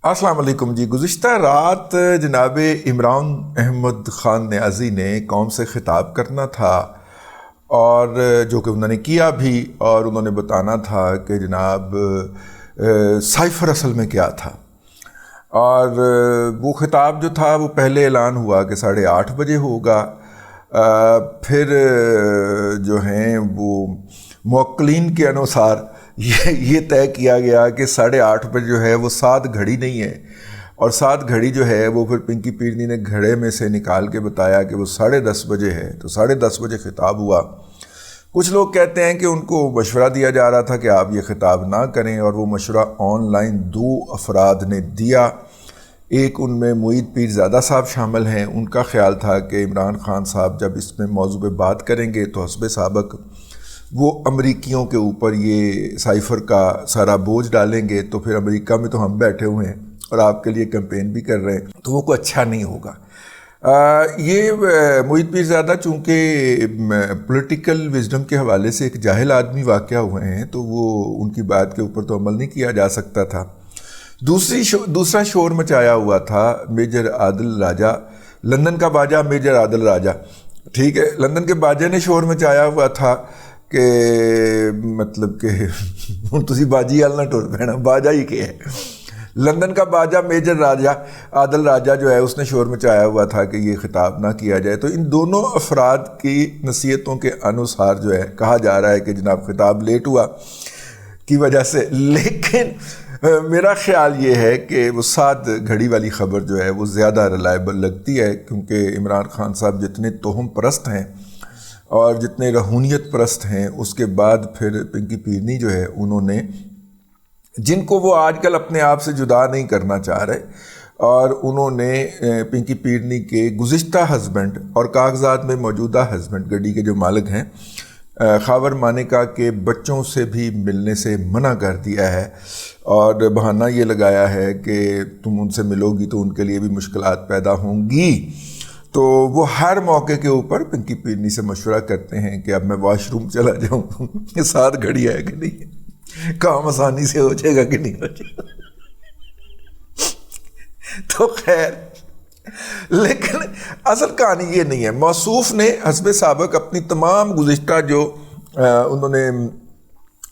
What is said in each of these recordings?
السلام علیکم جی۔ گزشتہ رات جناب عمران احمد خان نیازی نے قوم سے خطاب کرنا تھا اور جو کہ انہوں نے کیا بھی، اور انہوں نے بتانا تھا کہ جناب سائفر اصل میں کیا تھا، اور وہ خطاب جو تھا وہ پہلے اعلان ہوا کہ 8:30 بجے ہوگا، پھر جو ہیں وہ موکلین کے انوسار یہ طے کیا گیا کہ 8:30 بجے جو ہے وہ 7 گھڑی نہیں ہے، اور 7 گھڑی جو ہے وہ پھر پنکی پیرنی نے گھڑے میں سے نکال کے بتایا کہ وہ 10:30 بجے ہے، تو 10:30 بجے خطاب ہوا۔ کچھ لوگ کہتے ہیں کہ ان کو مشورہ دیا جا رہا تھا کہ آپ یہ خطاب نہ کریں، اور وہ مشورہ آن لائن 2 افراد نے دیا۔ ایک ان میں معید پیرزادہ صاحب شامل ہیں، ان کا خیال تھا کہ عمران خان صاحب جب اس میں موضوع پہ بات کریں گے تو حسب سابق وہ امریکیوں کے اوپر یہ سائفر کا سارا بوجھ ڈالیں گے، تو پھر امریکہ میں تو ہم بیٹھے ہوئے ہیں اور آپ کے لیے کیمپین بھی کر رہے ہیں، تو وہ کوئی اچھا نہیں ہوگا۔ یہ معید پیرزادہ چونکہ پولیٹیکل وزڈم کے حوالے سے ایک جاہل آدمی واقع ہوئے ہیں، تو وہ ان کی بات کے اوپر تو عمل نہیں کیا جا سکتا تھا۔ دوسرا شور مچایا ہوا تھا میجر عادل راجہ، لندن کا باجا میجر عادل راجہ، ٹھیک ہے، لندن کے باجے نے شور مچایا ہوا تھا کہ مطلب کہ ہن تسی باجی وال نہ ٹر پینا، باجا ہی کہ ہے، لندن کا باجا میجر راجہ عادل راجہ جو ہے اس نے شور مچایا ہوا تھا کہ یہ خطاب نہ کیا جائے۔ تو ان دونوں افراد کی نصیحتوں کے انوسار جو ہے کہا جا رہا ہے کہ جناب خطاب لیٹ ہوا کی وجہ سے، لیکن میرا خیال یہ ہے کہ وہ 7 گھڑی والی خبر جو ہے وہ زیادہ ریلائبل لگتی ہے، کیونکہ عمران خان صاحب جتنے توہم پرست ہیں اور جتنے رہونیت پرست ہیں، اس کے بعد پھر پنکی پیرنی جو ہے انہوں نے، جن کو وہ آج کل اپنے آپ سے جدا نہیں کرنا چاہ رہے، اور انہوں نے پنکی پیرنی کے گزشتہ ہسبینڈ اور کاغذات میں موجودہ ہسبینڈ گڈی کے جو مالک ہیں خاور مانیکا کے بچوں سے بھی ملنے سے منع کر دیا ہے، اور بہانہ یہ لگایا ہے کہ تم ان سے ملو گی تو ان کے لیے بھی مشکلات پیدا ہوں گی۔ تو وہ ہر موقع کے اوپر پنکی پیرنی سے مشورہ کرتے ہیں کہ اب میں واش روم چلا جاؤں، 7 گھڑی ہے کہ نہیں، کام آسانی سے ہو جائے گا کہ نہیں ہو جائے گا۔ تو خیر، لیکن اصل کہانی یہ نہیں ہے۔ موصوف نے حسب سابق اپنی تمام گزشتہ جو انہوں نے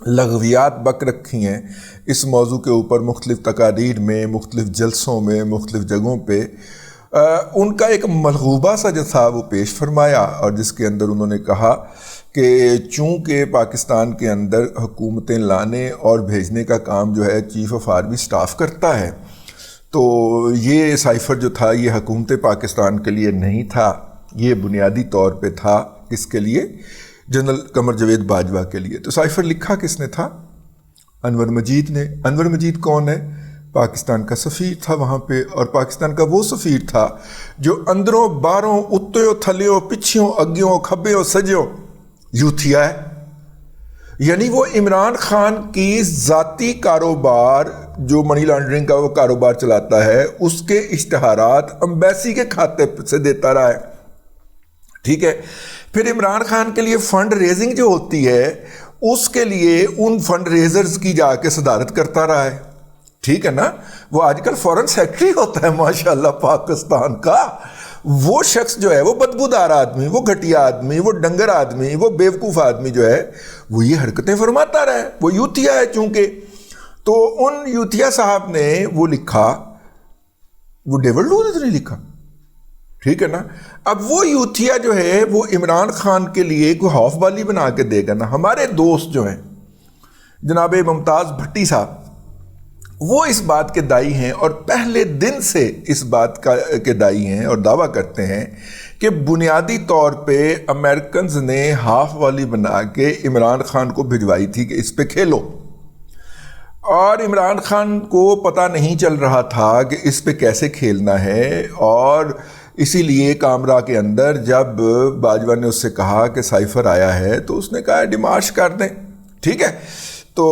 لغویات بک رکھی ہیں اس موضوع کے اوپر، مختلف تقاریر میں، مختلف جلسوں میں، مختلف جگہوں پہ، ان کا ایک ملغوبہ سا جو تھا وہ پیش فرمایا، اور جس کے اندر انہوں نے کہا کہ چونکہ پاکستان کے اندر حکومتیں لانے اور بھیجنے کا کام جو ہے چیف آف آرمی سٹاف کرتا ہے، تو یہ سائفر جو تھا یہ حکومت پاکستان کے لیے نہیں تھا، یہ بنیادی طور پہ تھا کس کے لیے؟ جنرل قمر جاوید باجوہ کے لیے۔ تو سائفر لکھا کس نے تھا؟ انور مجید نے۔ انور مجید کون ہے؟ پاکستان کا سفیر تھا وہاں پہ، اور پاکستان کا وہ سفیر تھا جو اندروں باہروں اتوں تھلیوں پچھوں اگیوں کھبیوں سجیوں یوتھیا ہے، یعنی وہ عمران خان کی ذاتی کاروبار جو منی لانڈرنگ کا وہ کاروبار چلاتا ہے، اس کے اشتہارات امبیسی کے کھاتے سے دیتا رہا ہے، ٹھیک ہے۔ پھر عمران خان کے لیے فنڈ ریزنگ جو ہوتی ہے اس کے لیے ان فنڈ ریزرز کی جا کے صدارت کرتا رہا ہے، ٹھیک ہے نا۔ وہ آج کل فورن سیکٹری ہوتا ہے ماشاءاللہ پاکستان کا، وہ شخص جو ہے وہ بدبودار آدمی، وہ گھٹیا آدمی، وہ ڈنگر آدمی، وہ بیوقوف آدمی جو ہے وہ یہ حرکتیں فرماتا رہا ہے، وہ یوتھیا ہے چونکہ۔ تو ان یوتھیا صاحب نے وہ لکھا، وہ ڈیول لوز نے لکھا، ٹھیک ہے نا۔ اب وہ یوتھیا جو ہے وہ عمران خان کے لیے کوئی ہاف بالی بنا کے دے گا نا۔ ہمارے دوست جو ہیں جناب ممتاز بھٹی صاحب، وہ اس بات کے دائی ہیں، اور پہلے دن سے اس بات کے دائی ہیں اور دعویٰ کرتے ہیں کہ بنیادی طور پہ امریکنز نے ہاف والی بنا کے عمران خان کو بھجوائی تھی کہ اس پہ کھیلو، اور عمران خان کو پتہ نہیں چل رہا تھا کہ اس پہ کیسے کھیلنا ہے، اور اسی لیے کامرہ کے اندر جب باجوہ نے اس سے کہا کہ سائفر آیا ہے تو اس نے کہا ڈیمارش کر دیں، ٹھیک ہے۔ تو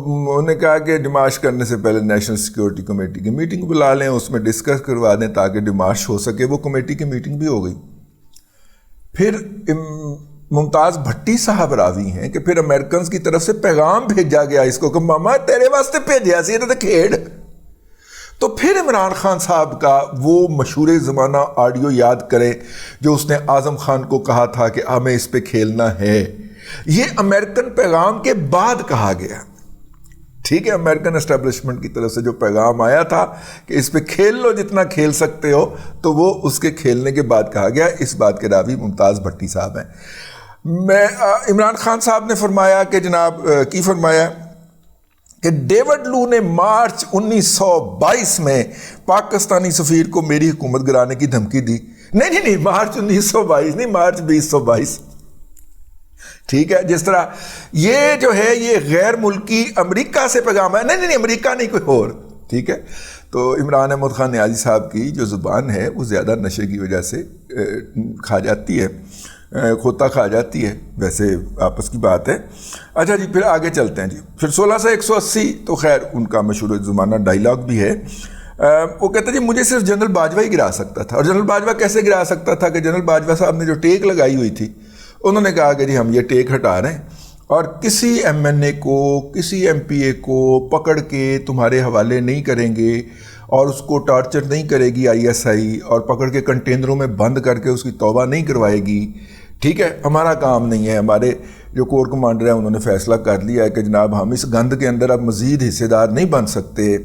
انہوں نے کہا کہ ڈیمارش کرنے سے پہلے نیشنل سیکیورٹی کمیٹی کی میٹنگ بلا لیں، اس میں ڈسکس کروا دیں تاکہ ڈیمارش ہو سکے۔ وہ کمیٹی کی میٹنگ بھی ہو گئی۔ پھر ممتاز بھٹی صاحب راوی ہیں کہ پھر امریکنز کی طرف سے پیغام بھیجا گیا اس کو کہ ماما تیرے واسطے بھیجیا سی تے کھیڑ، تو پھر عمران خان صاحب کا وہ مشہور زمانہ آڈیو یاد کریں جو اس نے اعظم خان کو کہا تھا کہ ہمیں اس پہ کھیلنا ہے. یہ امریکن پیغام کے بعد کہا گیا. ٹھیک ہے, امریکن اسٹیبلشمنٹ کی طرف سے جو پیغام آیا تھا کہ اس پہ کھیل لو جتنا کھیل سکتے ہو, تو وہ اس کے کھیلنے کے بعد کہا گیا. اس بات کے راوی ممتاز بھٹی صاحب ہیں. عمران خان صاحب نے فرمایا کہ جناب کی فرمایا کہ ڈیوڈ لو نے مارچ 1922 میں پاکستانی سفیر کو میری حکومت گرانے کی دھمکی دی. نہیں, مارچ 1922 نہیں, مارچ 2022. ٹھیک ہے, جس طرح یہ جو ہے یہ غیر ملکی امریکہ سے پیغام ہے. نہیں, امریکہ نہیں, کوئی اور. ٹھیک ہے, تو عمران احمد خان نیازی صاحب کی جو زبان ہے وہ زیادہ نشے کی وجہ سے کھا جاتی ہے, کھوتا کھا جاتی ہے. ویسے آپس کی بات ہے. اچھا جی, پھر آگے چلتے ہیں جی. پھر 16 سے 180 تو خیر ان کا مشہور زمانہ ڈائیلاگ بھی ہے. وہ کہتے ہیں جی مجھے صرف جنرل باجوہ ہی گرا سکتا تھا. اور جنرل باجوہ کیسے گرا سکتا تھا کہ جنرل باجوہ صاحب نے جو ٹیک لگائی ہوئی تھی, انہوں نے کہا کہ جی ہم یہ ٹیک ہٹا رہے ہیں اور کسی ایم این اے کو, کسی ایم پی اے کو پکڑ کے تمہارے حوالے نہیں کریں گے اور اس کو ٹارچر نہیں کرے گی آئی ایس آئی, اور پکڑ کے کنٹینروں میں بند کر کے اس کی توبہ نہیں کروائے گی. ٹھیک ہے, ہمارا کام نہیں ہے. ہمارے جو کور کمانڈر ہیں انہوں نے فیصلہ کر لیا ہے کہ جناب ہم اس گند کے اندر اب مزید حصے دار نہیں بن سکتے.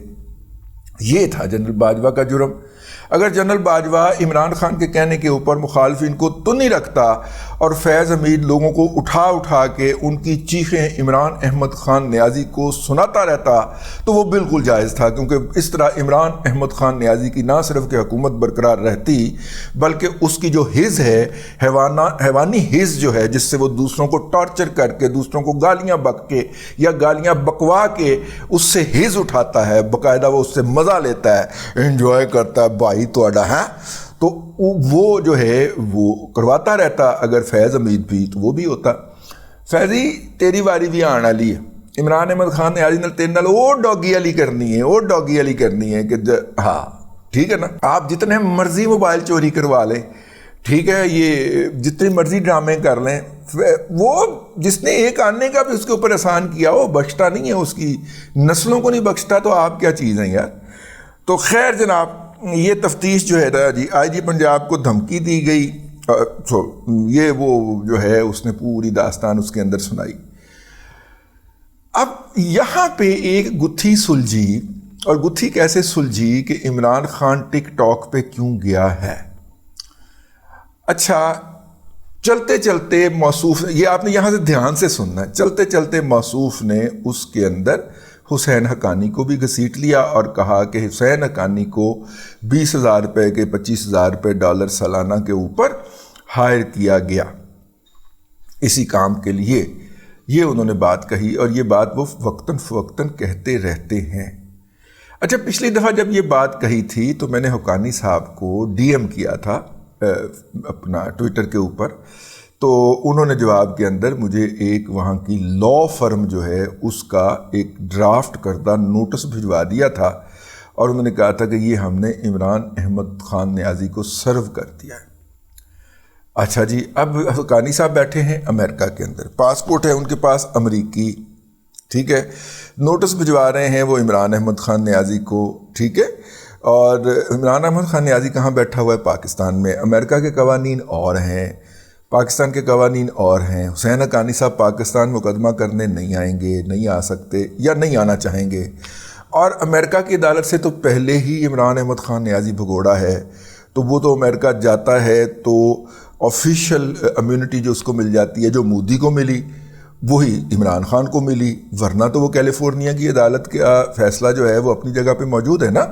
یہ تھا جنرل باجوہ کا جرم. اگر جنرل باجوہ عمران خان کے کہنے کے اوپر مخالفین کو تو نہیں رکھتا اور فیض حمید لوگوں کو اٹھا کے ان کی چیخیں عمران احمد خان نیازی کو سناتا رہتا تو وہ بالکل جائز تھا, کیونکہ اس طرح عمران احمد خان نیازی کی نہ صرف کہ حکومت برقرار رہتی بلکہ اس کی جو حز ہے, حیوانی حز جو ہے, جس سے وہ دوسروں کو ٹارچر کر کے, دوسروں کو گالیاں بک کے یا گالیاں بکوا کے اس سے حز اٹھاتا ہے, باقاعدہ وہ اس سے مزہ لیتا ہے, انجوائے کرتا ہے بھائی توڑا ہے, تو وہ جو ہے وہ کرواتا رہتا. اگر فیض حمید بھی تو وہ بھی ہوتا, فیضی تیری واری بھی آنے والی ہے, عمران احمد خان نے آج تیرے نال وہ ڈوگی والی کرنی ہے, وہ ڈوگی والی کرنی ہے کہ ہاں ٹھیک ہے نا, آپ جتنے مرضی موبائل چوری کروا لیں, ٹھیک ہے, یہ جتنی مرضی ڈرامے کر لیں, وہ جس نے ایک آنے کا بھی اس کے اوپر احسان کیا وہ بخشتا نہیں ہے, اس کی نسلوں کو نہیں بخشتا, تو آپ کیا چیز ہیں یار. تو خیر جناب, یہ تفتیش جو ہے نا جی, آئی جی پنجاب کو دھمکی دی گئی. یہ وہ جو ہے اس نے پوری داستان اس کے اندر سنائی. اب یہاں پہ ایک گتھی سلجھی, اور گتھی کیسے سلجھی کہ عمران خان ٹک ٹاک پہ کیوں گیا ہے. اچھا, چلتے چلتے موصوف, یہ آپ نے یہاں سے دھیان سے سننا ہے, چلتے چلتے موصوف نے اس کے اندر حسین حقانی کو بھی گھسیٹ لیا اور کہا کہ حسین حقانی کو 20,000 روپے کے 25,000 روپے ڈالر سالانہ کے اوپر ہائر کیا گیا اسی کام کے لیے. یہ انہوں نے بات کہی, اور یہ بات وہ وقتاً فوقتاً کہتے رہتے ہیں. اچھا, پچھلی دفعہ جب یہ بات کہی تھی تو میں نے حقانی صاحب کو ڈی ایم کیا تھا اپنا ٹویٹر کے اوپر, تو انہوں نے جواب کے اندر مجھے ایک وہاں کی لا فرم جو ہے اس کا ایک ڈرافٹ کردہ نوٹس بھجوا دیا تھا, اور انہوں نے کہا تھا کہ یہ ہم نے عمران احمد خان نیازی کو سرو کر دیا ہے. اچھا جی, اب حقانی صاحب بیٹھے ہیں امریکہ کے اندر, پاسپورٹ ہے ان کے پاس امریکی, ٹھیک ہے, نوٹس بھجوا رہے ہیں وہ عمران احمد خان نیازی کو, ٹھیک ہے, اور عمران احمد خان نیازی کہاں بیٹھا ہوا ہے؟ پاکستان میں. امریکہ کے قوانین اور ہیں, پاکستان کے قوانین اور ہیں. حسین حقانی صاحب پاکستان مقدمہ کرنے نہیں آئیں گے, نہیں آ سکتے یا نہیں آنا چاہیں گے, اور امریکہ کی عدالت سے تو پہلے ہی عمران احمد خان نیازی بھگوڑا ہے, تو وہ تو امریکہ جاتا ہے تو آفیشیل امیونٹی جو اس کو مل جاتی ہے, جو مودی کو ملی وہی عمران خان کو ملی, ورنہ تو وہ کیلیفورنیا کی عدالت کا فیصلہ جو ہے وہ اپنی جگہ پہ موجود ہے نا,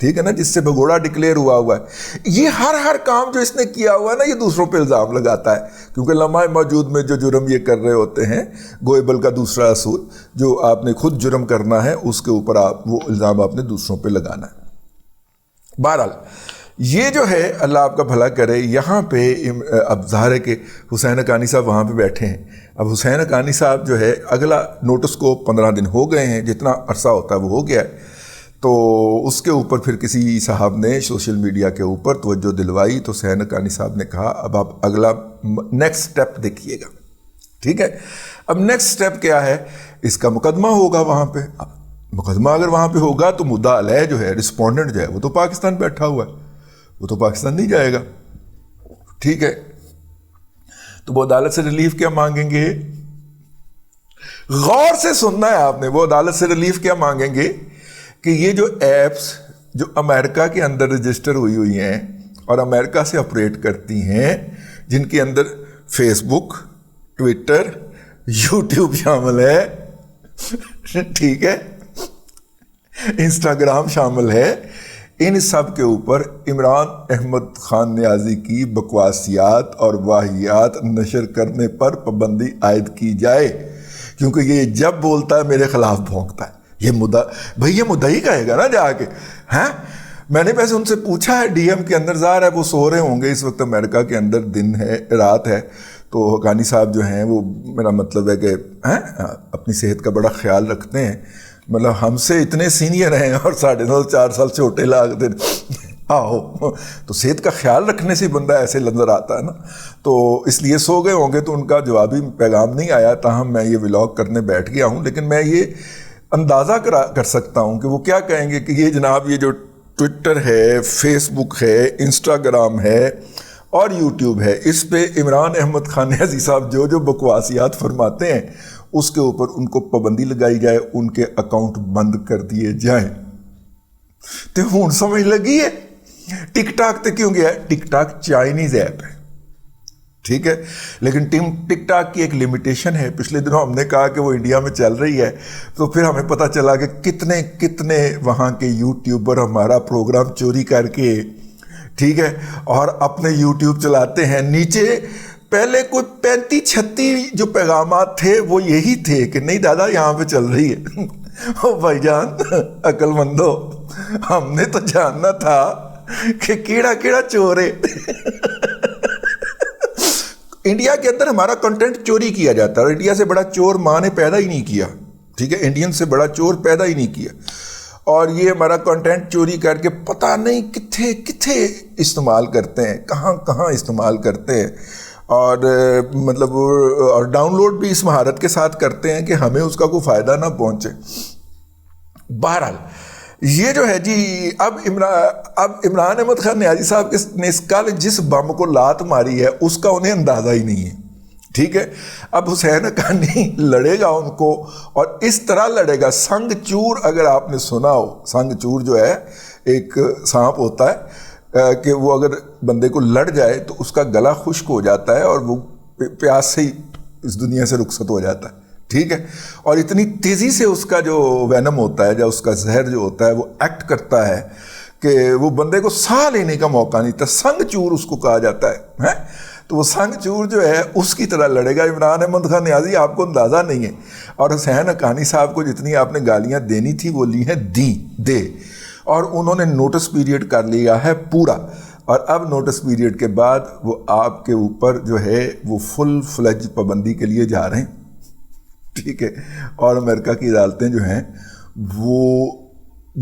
ٹھیک ہے نا, جس سے بھگوڑا ڈکلیئر ہوا ہے. یہ ہر کام جو اس نے کیا ہوا ہے نا, یہ دوسروں پہ الزام لگاتا ہے, کیونکہ لمحہ موجود میں جو جرم یہ کر رہے ہوتے ہیں, گوئبل کا دوسرا اصول, جو آپ نے خود جرم کرنا ہے اس کے اوپر آپ وہ الزام آپ نے دوسروں پہ لگانا ہے. بہرحال یہ جو ہے اللہ آپ کا بھلا کرے, یہاں پہ اب ظاہر ہے کہ حسین حقانی صاحب وہاں پہ بیٹھے ہیں. اب حسین حقانی صاحب جو ہے اگلا نوٹس کو 15 دن ہو گئے ہیں, جتنا عرصہ ہوتا ہے وہ ہو گیا ہے, تو اس کے اوپر پھر کسی صاحب نے سوشل میڈیا کے اوپر توجہ دلوائی, تو حسین حقانی صاحب نے کہا اب آپ اگلا نیکسٹ سٹیپ دیکھیے گا, ٹھیک ہے. اب نیکسٹ سٹیپ کیا ہے, اس کا مقدمہ ہوگا وہاں پہ. اب مقدمہ اگر وہاں پہ ہوگا تو مدعا علیہ جو ہے رسپونڈنٹ جو ہے وہ تو پاکستان بیٹھا ہوا ہے، وہ تو پاکستان نہیں جائے گا. ٹھیک ہے، تو وہ عدالت سے ریلیف کیا مانگیں گے؟ غور سے سننا ہے آپ نے. وہ عدالت سے ریلیف کیا مانگیں گے کہ یہ جو ایپس جو امریکہ کے اندر رجسٹر ہوئی ہیں اور امریکہ سے آپریٹ کرتی ہیں، جن کے اندر فیس بک، ٹویٹر، یوٹیوب شامل ہے، ٹھیک ہے، انسٹاگرام شامل ہے، ان سب کے اوپر عمران احمد خان نیازی کی بکواسیات اور واہیات نشر کرنے پر پابندی عائد کی جائے، کیونکہ یہ جب بولتا ہے میرے خلاف بھونکتا ہے. یہ بھئی یہ مدعی کہے گا نا جا کے. ہیں میں نے ویسے ان سے پوچھا ہے ڈی ایم کے اندر، ظاہر ہے وہ سو رہے ہوں گے اس وقت امریکہ کے اندر، دن ہے رات ہے، تو حقانی صاحب جو ہیں وہ میرا مطلب ہے کہ اپنی صحت کا بڑا خیال رکھتے ہیں. مطلب ہم سے اتنے سینئر ہیں اور 9.5 4 سال چھوٹے لاگتے آہو، تو صحت کا خیال رکھنے سے بندہ ایسے نظر آتا ہے نا. تو اس لیے سو گئے ہوں گے، تو ان کا جوابی پیغام نہیں آیا، تاہم میں یہ ولاگ کرنے بیٹھ گیا ہوں. لیکن میں یہ اندازہ کر سکتا ہوں کہ وہ کیا کہیں گے کہ یہ جناب یہ جو ٹویٹر ہے، فیس بک ہے، انسٹاگرام ہے اور یوٹیوب ہے، اس پہ عمران احمد خان نیازی صاحب جو بکواسیات فرماتے ہیں اس کے اوپر ان کو پابندی لگائی جائے، ان کے اکاؤنٹ بند کر دیے جائیں. تو ہوں سمجھ لگی ہے ٹک ٹاک تے کیوں گیا ہے؟ ٹک ٹاک چائنیز ایپ ہے، ٹھیک ہے، لیکن ٹک ٹاک کی ایک لمیٹیشن ہے. پچھلے دنوں ہم نے کہا کہ وہ انڈیا میں چل رہی ہے، تو پھر ہمیں پتہ چلا کہ کتنے وہاں کے یوٹیوبر ہمارا پروگرام چوری کر کے، ٹھیک ہے، اور اپنے یوٹیوب چلاتے ہیں. نیچے پہلے کوئی 35-36 جو پیغامات تھے وہ یہی تھے کہ نہیں دادا یہاں پہ چل رہی ہے. او بھائی جان عقل مندو، ہم نے تو جاننا تھا کہ کیڑا چور ہے. انڈیا کے اندر ہمارا کنٹینٹ چوری کیا جاتا ہے، اور انڈیا سے بڑا چور ماں نے پیدا ہی نہیں کیا، ٹھیک ہے، انڈین سے بڑا چور پیدا ہی نہیں کیا. اور یہ ہمارا کنٹینٹ چوری کر کے پتہ نہیں کتھے استعمال کرتے ہیں، کہاں استعمال کرتے ہیں، اور مطلب اور ڈاؤن لوڈ بھی اس مہارت کے ساتھ کرتے ہیں کہ ہمیں اس کا کوئی فائدہ نہ پہنچے. بہرحال یہ جو ہے جی اب عمران احمد خان نیازی صاحب نے اس کل جس بم کو لات ماری ہے اس کا انہیں اندازہ ہی نہیں ہے، ٹھیک ہے. اب حسین حقانی لڑے گا ان کو، اور اس طرح لڑے گا. سنگ چور اگر آپ نے سنا ہو، سنگ چور جو ہے ایک سانپ ہوتا ہے کہ وہ اگر بندے کو لڑ جائے تو اس کا گلا خشک ہو جاتا ہے اور وہ پیاس سے ہی اس دنیا سے رخصت ہو جاتا ہے، ٹھیک ہے. اور اتنی تیزی سے اس کا جو وینم ہوتا ہے یا اس کا زہر جو ہوتا ہے وہ ایکٹ کرتا ہے کہ وہ بندے کو سانس لینے کا موقع نہیں تھا. سنگ چور اس کو کہا جاتا ہے. تو وہ سنگ چور جو ہے اس کی طرح لڑے گا عمران احمد خان نیازی، آپ کو اندازہ نہیں ہے. اور حسین حقانی صاحب کو جتنی آپ نے گالیاں دینی تھی وہ لی ہیں دے، اور انہوں نے نوٹس پیریڈ کر لیا ہے پورا. اور اب نوٹس پیریڈ کے بعد وہ آپ کے اوپر جو ہے وہ فل فلج پابندی کے لیے جا رہے ہیں، ٹھیک ہے. اور امریکہ کی عدالتیں جو ہیں وہ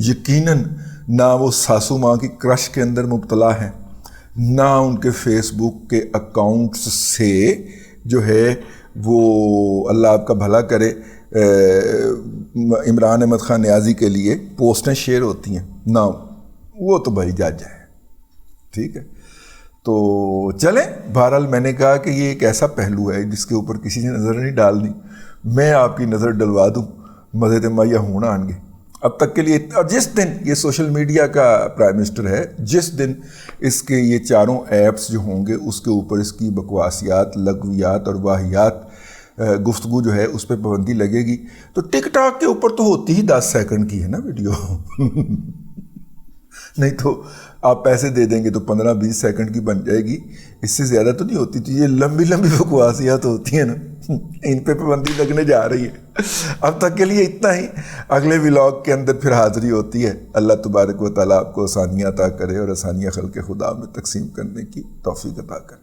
یقیناً نہ وہ ساسو ماں کی کرش کے اندر مبتلا ہیں، نہ ان کے فیس بک کے اکاؤنٹس سے جو ہے وہ اللہ آپ کا بھلا کرے عمران احمد خان نیازی کے لیے پوسٹیں شیئر ہوتی ہیں، نہ وہ تو بھائی جج ہے، ٹھیک ہے. تو چلیں، بہرحال میں نے کہا کہ یہ ایک ایسا پہلو ہے جس کے اوپر کسی نے نظر نہیں ڈالنی، میں آپ کی نظر ڈلوا دوں، مزے تے مایا ہونا آن گے. اب تک کے لیے، اور جس دن یہ سوشل میڈیا کا پرائم منسٹر ہے، جس دن اس کے یہ چاروں ایپس جو ہوں گے اس کے اوپر اس کی بکواسیات، لغویات اور واہیات گفتگو جو ہے اس پہ پابندی لگے گی. تو ٹک ٹاک کے اوپر تو ہوتی ہی 10 سیکنڈ کی ہے نا ویڈیو نہیں تو آپ پیسے دے دیں گے تو 15-20 سیکنڈ کی بن جائے گی، اس سے زیادہ تو نہیں ہوتی. تو یہ لمبی بکواسیات ہوتی ہیں نا، ان پہ پابندی لگنے جا رہی ہے. اب تک کے لیے اتنا ہی، اگلے ولاگ کے اندر پھر حاضری ہوتی ہے. اللہ تبارک و تعالیٰ آپ کو آسانیاں عطا کرے اور آسانیاں خلق خدا میں تقسیم کرنے کی توفیق عطا کرے.